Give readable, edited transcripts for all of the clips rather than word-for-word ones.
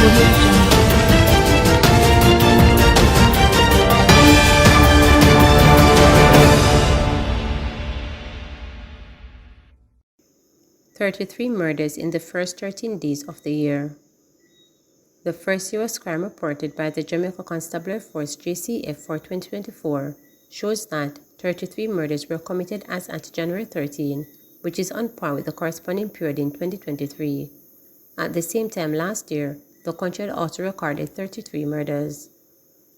Audio Jungle. 33 murders in the first 13 days of the year. The first U.S. crime reported by the Jamaica Constabulary Force JCF for 2024 shows that 33 murders were committed as at January 13, which is on par with the corresponding period in 2023. At the same time last year, the country had also recorded 33 murders.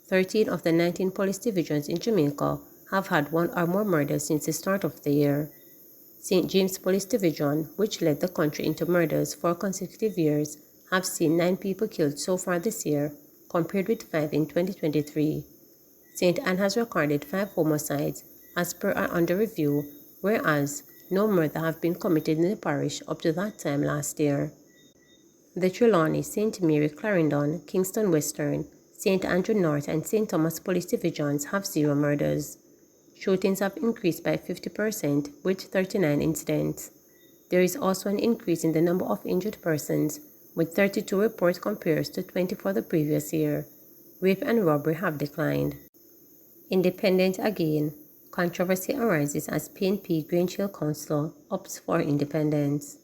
13 of the 19 police divisions in Jamaica have had one or more murders since the start of the year. St. James Police Division, which led the country into murders for consecutive years, have seen 9 people killed so far this year, compared with 5 in 2023. St. Anne has recorded 5 homicides, as per our under review, whereas no murder have been committed in the parish up to that time last year. The Trelawney, St. Mary, Clarendon, Kingston Western, St. Andrew North and St. Thomas Police Divisions have 0 murders. Shootings have increased by 50% with 39 incidents. There is also an increase in the number of injured persons, with 32 reports compared to 20 for the previous year. Rape and robbery have declined. Independent again. Controversy arises as PNP Grange Hill Councillor opts for independence.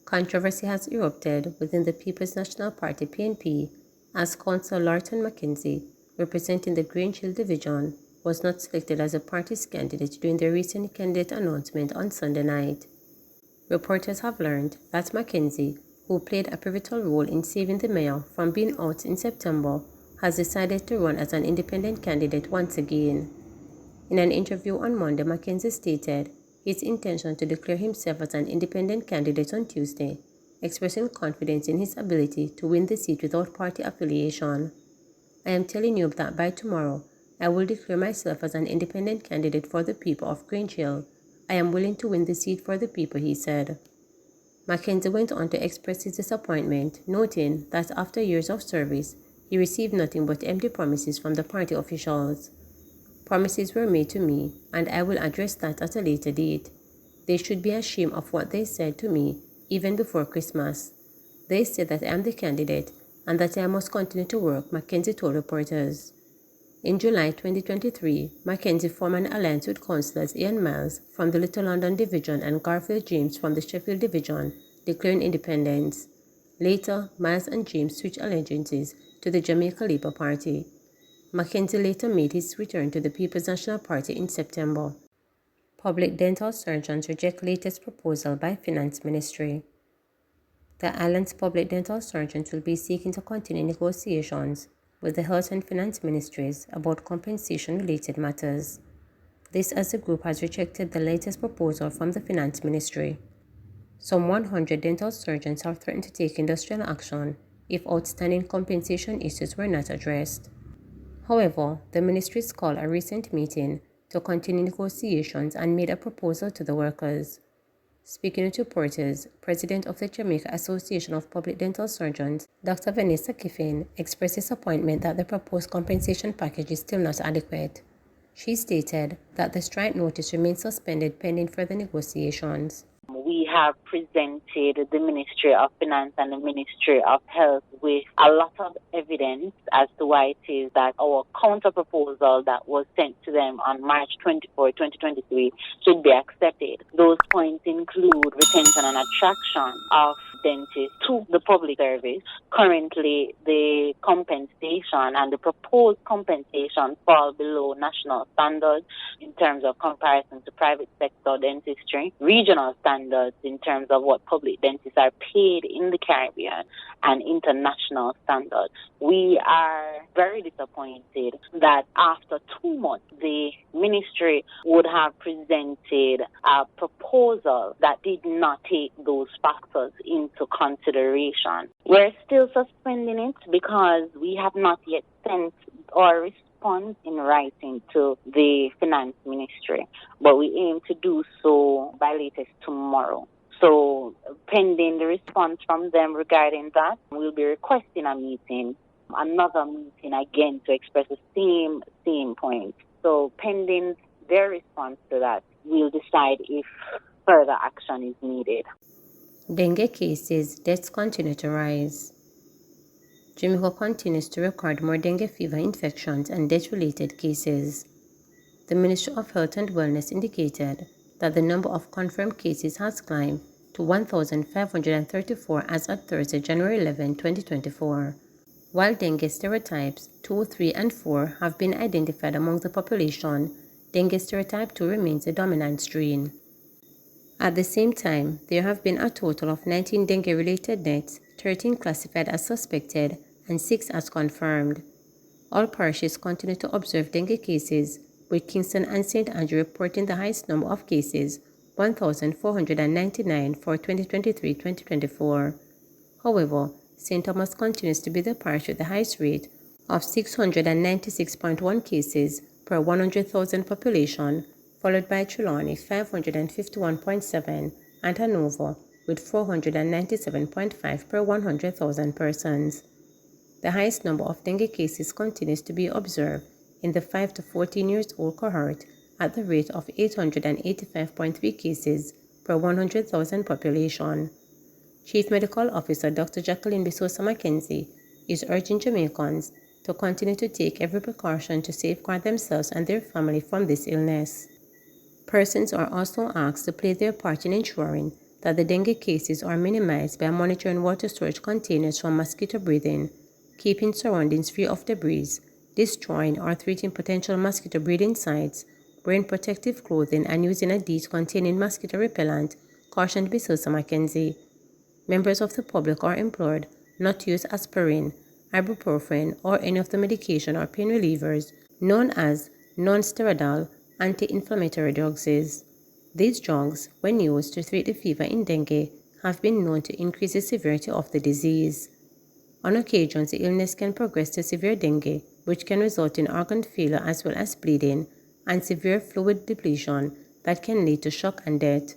Controversy has erupted within the People's National Party PNP as Councillor Lorton Mackenzie, representing the Grange Hill Division, was not selected as a party's candidate during the recent candidate announcement on Sunday night. Reporters have learned that Mackenzie, who played a pivotal role in saving the mayor from being out in September, has decided to run as an independent candidate once again. In an interview on Monday, Mackenzie stated his intention to declare himself as an independent candidate on Tuesday, expressing confidence in his ability to win the seat without party affiliation. "I am telling you that by tomorrow, I will declare myself as an independent candidate for the people of Grange Hill. I am willing to win the seat for the people," he said. Mackenzie went on to express his disappointment, noting that after years of service, he received nothing but empty promises from the party officials. "Promises were made to me, and I will address that at a later date. They should be ashamed of what they said to me even before Christmas. They said that I am the candidate and that I must continue to work," Mackenzie told reporters. In July 2023, Mackenzie formed an alliance with councillors Ian Miles from the Little London Division and Garfield James from the Sheffield Division, declaring independence. Later, Miles and James switched allegiances to the Jamaica Labour Party. Mackenzie later made his return to the People's National Party in September. Public dental surgeons reject latest proposal by Finance Ministry. The island's public dental surgeons will be seeking to continue negotiations with the Health and Finance Ministries about compensation-related matters. This as the group has rejected the latest proposal from the Finance Ministry. Some 100 dental surgeons have threatened to take industrial action if outstanding compensation issues were not addressed. However, the ministries called a recent meeting to continue negotiations and made a proposal to the workers. Speaking to reporters, President of the Jamaica Association of Public Dental Surgeons, Dr. Vanessa Kiffin, expressed disappointment that the proposed compensation package is still not adequate. She stated that the strike notice remains suspended pending further negotiations. We have presented the Ministry of Finance and the Ministry of Health with a lot of evidence as to why it is that our counter proposal that was sent to them on March 24, 2023 should be accepted. Those points include retention and attraction of dentists to the public service. Currently, the compensation and the proposed compensation fall below national standards in terms of comparison to private sector dentistry, regional standards in terms of what public dentists are paid in the Caribbean, and international standards. We are very disappointed that after 2 months, the ministry would have presented a proposal that did not take those factors into consideration. We're still suspending it because we have not yet sent our response in writing to the Finance Ministry, but we aim to do so by latest tomorrow. So, pending the response from them regarding that, we'll be requesting another meeting again to express the same point. So, pending their response to that, we'll decide if further action is needed. Dengue cases, deaths continue to rise. Jamaica continues to record more dengue fever infections and death-related cases. The Ministry of Health and Wellness indicated that the number of confirmed cases has climbed to 1,534 as at Thursday, January 11, 2024. While dengue serotypes 2, 3, and 4 have been identified among the population, dengue serotype 2 remains the dominant strain. At the same time, there have been a total of 19 dengue-related deaths, 13 classified as suspected, and 6 as confirmed. All parishes continue to observe dengue cases, with Kingston and St. Andrew reporting the highest number of cases, 1,499 for 2023-2024. However, St. Thomas continues to be the parish with the highest rate of 696.1 cases per 100,000 population, followed by Trelawney 551.7 and Hanover with 497.5 per 100,000 persons. The highest number of dengue cases continues to be observed in the 5 to 14 years old cohort at the rate of 885.3 cases per 100,000 population. Chief Medical Officer Dr. Jacqueline Bisosa Mackenzie is urging Jamaicans to continue to take every precaution to safeguard themselves and their family from this illness. Persons are also asked to play their part in ensuring that the dengue cases are minimized by monitoring water storage containers from mosquito breeding, keeping surroundings free of debris, destroying or treating potential mosquito breeding sites, wearing protective clothing, and using a dish containing mosquito repellent, cautioned Bisosa Mackenzie. Members of the public are implored not to use aspirin, ibuprofen, or any of the medication or pain relievers known as non-steroidal anti-inflammatory drugs. These drugs, when used to treat the fever in dengue, have been known to increase the severity of the disease. On occasions, the illness can progress to severe dengue, which can result in organ failure as well as bleeding and severe fluid depletion that can lead to shock and death.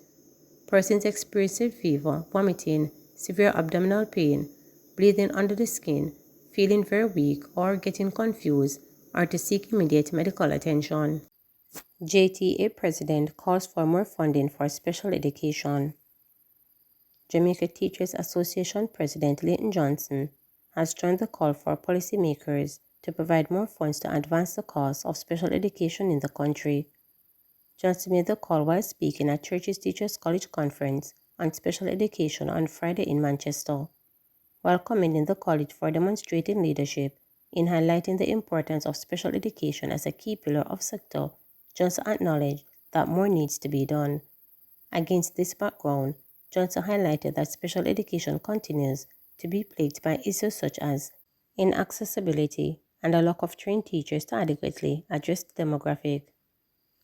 Persons experiencing fever, vomiting, severe abdominal pain, bleeding under the skin, feeling very weak, or getting confused are to seek immediate medical attention. JTA President calls for more funding for special education. Jamaica Teachers Association President Leighton Johnson has joined the call for policymakers to provide more funds to advance the cause of special education in the country. Johnson made the call while speaking at Church's Teachers College Conference on Special Education on Friday in Manchester. While commending the college for demonstrating leadership in highlighting the importance of special education as a key pillar of sector, Johnson acknowledged that more needs to be done. Against this background, Johnson highlighted that special education continues to be plagued by issues such as inaccessibility and a lack of trained teachers to adequately address the demographic.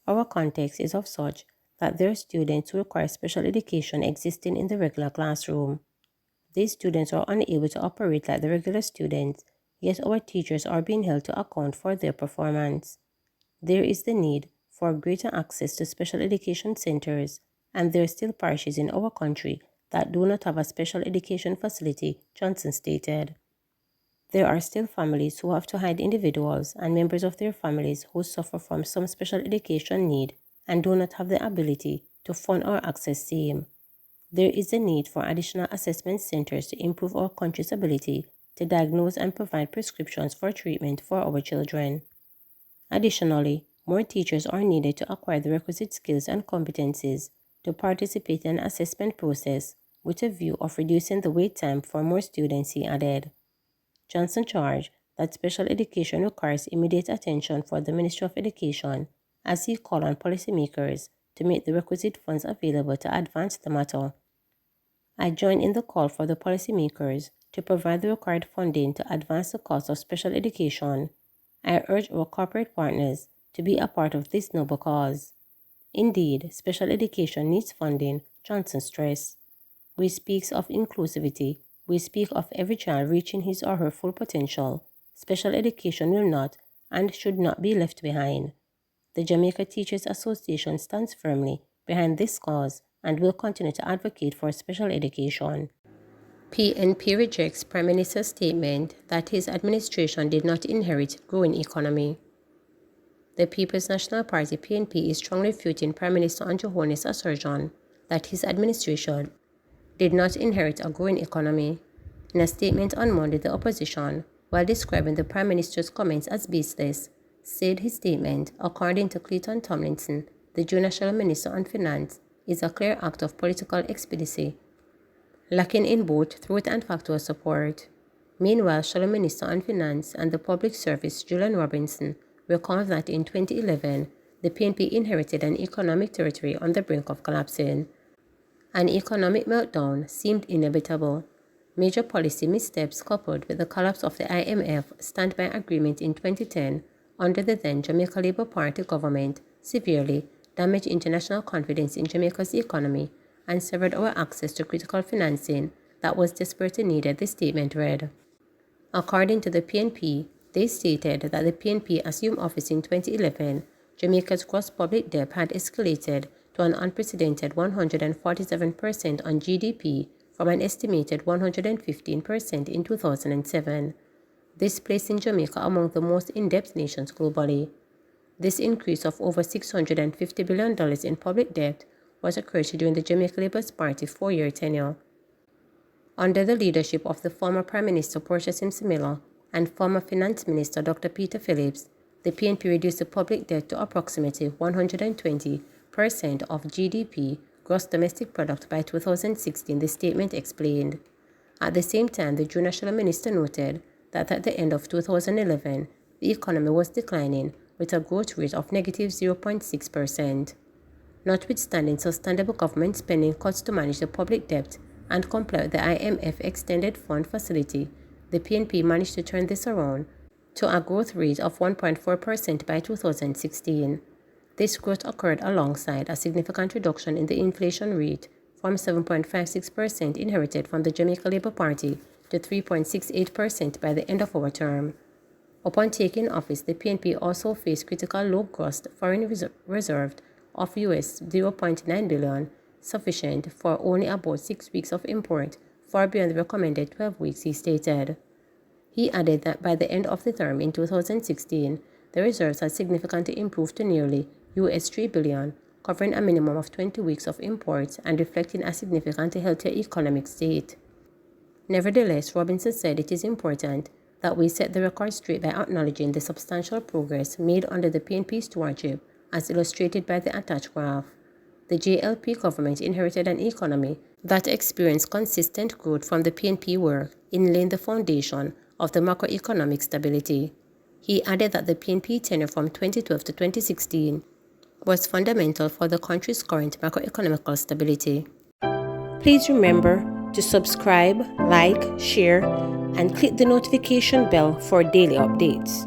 Our context is of such that there are students who require special education existing in the regular classroom. These students are unable to operate like the regular students, yet our teachers are being held to account for their performance. There is the need for greater access to special education centers, and there are still parishes in our country that do not have a special education facility, Johnson stated. There are still families who have to hide individuals and members of their families who suffer from some special education need and do not have the ability to fund or access same. There is a need for additional assessment centers to improve our country's ability to diagnose and provide prescriptions for treatment for our children. Additionally, more teachers are needed to acquire the requisite skills and competencies to participate in an assessment process with a view of reducing the wait time for more students, he added. Johnson charged that special education requires immediate attention for the Ministry of Education as he called on policymakers to make the requisite funds available to advance the matter. I join in the call for the policymakers to provide the required funding to advance the cause of special education. I urge our corporate partners to be a part of this noble cause. Indeed, special education needs funding, Johnson stressed. We speak of inclusivity. We speak of every child reaching his or her full potential. Special education will not and should not be left behind. The Jamaica Teachers Association stands firmly behind this cause and will continue to advocate for special education. PNP rejects Prime Minister's statement that his administration did not inherit growing economy. The People's National Party PNP is strongly refuting Prime Minister Andrew Holness's assertion that his administration did not inherit a growing economy. In a statement on Monday, the opposition, while describing the Prime Minister's comments as baseless, said his statement, according to Clayton Tomlinson, the Junior National Minister on Finance, is a clear act of political expediency, lacking in both truth and factual support. Meanwhile, Shadow Minister on Finance and the Public Service Julian Robinson recalled that in 2011, the PNP inherited an economic territory on the brink of collapsing. An economic meltdown seemed inevitable. Major policy missteps coupled with the collapse of the IMF standby agreement in 2010 under the then Jamaica Labour Party government severely damaged international confidence in Jamaica's economy and severed our access to critical financing that was desperately needed, the statement read. According to the PNP, they stated that the PNP assumed office in 2011. Jamaica's gross public debt had escalated to an unprecedented 147% on GDP from an estimated 115% in 2007. This placing Jamaica among the most in-debt nations globally. This increase of over $650 billion in public debt was occurred during the Jamaica Labour Party's 4-year tenure. Under the leadership of the former Prime Minister Portia Simpson Miller and former Finance Minister Dr. Peter Phillips, the PNP reduced the public debt to approximately 120% of GDP, gross domestic product, by 2016, the statement explained. At the same time, the Junior National Minister noted that at the end of 2011, the economy was declining with a growth rate of negative 0.6%. Notwithstanding sustainable government spending cuts to manage the public debt and comply with the IMF Extended Fund Facility, the PNP managed to turn this around to a growth rate of 1.4% by 2016. This growth occurred alongside a significant reduction in the inflation rate from 7.56% inherited from the Jamaica Labour Party to 3.68% by the end of our term. Upon taking office, the PNP also faced critical low-gross foreign reserve of US $0.9 billion, sufficient for only about 6 weeks of import, far beyond the recommended 12 weeks, he stated. He added that by the end of the term in 2016, the reserves had significantly improved to nearly US $3 billion, covering a minimum of 20 weeks of imports and reflecting a significantly healthier economic state. Nevertheless, Robinson said it is important that we set the record straight by acknowledging the substantial progress made under the PNP stewardship, as illustrated by the attached graph. The JLP government inherited an economy that experienced consistent growth from the PNP work in laying the foundation of the macroeconomic stability. He added that the PNP tenure from 2012 to 2016 was fundamental for the country's current macroeconomic stability. Please remember to subscribe, like, share, and click the notification bell for daily updates.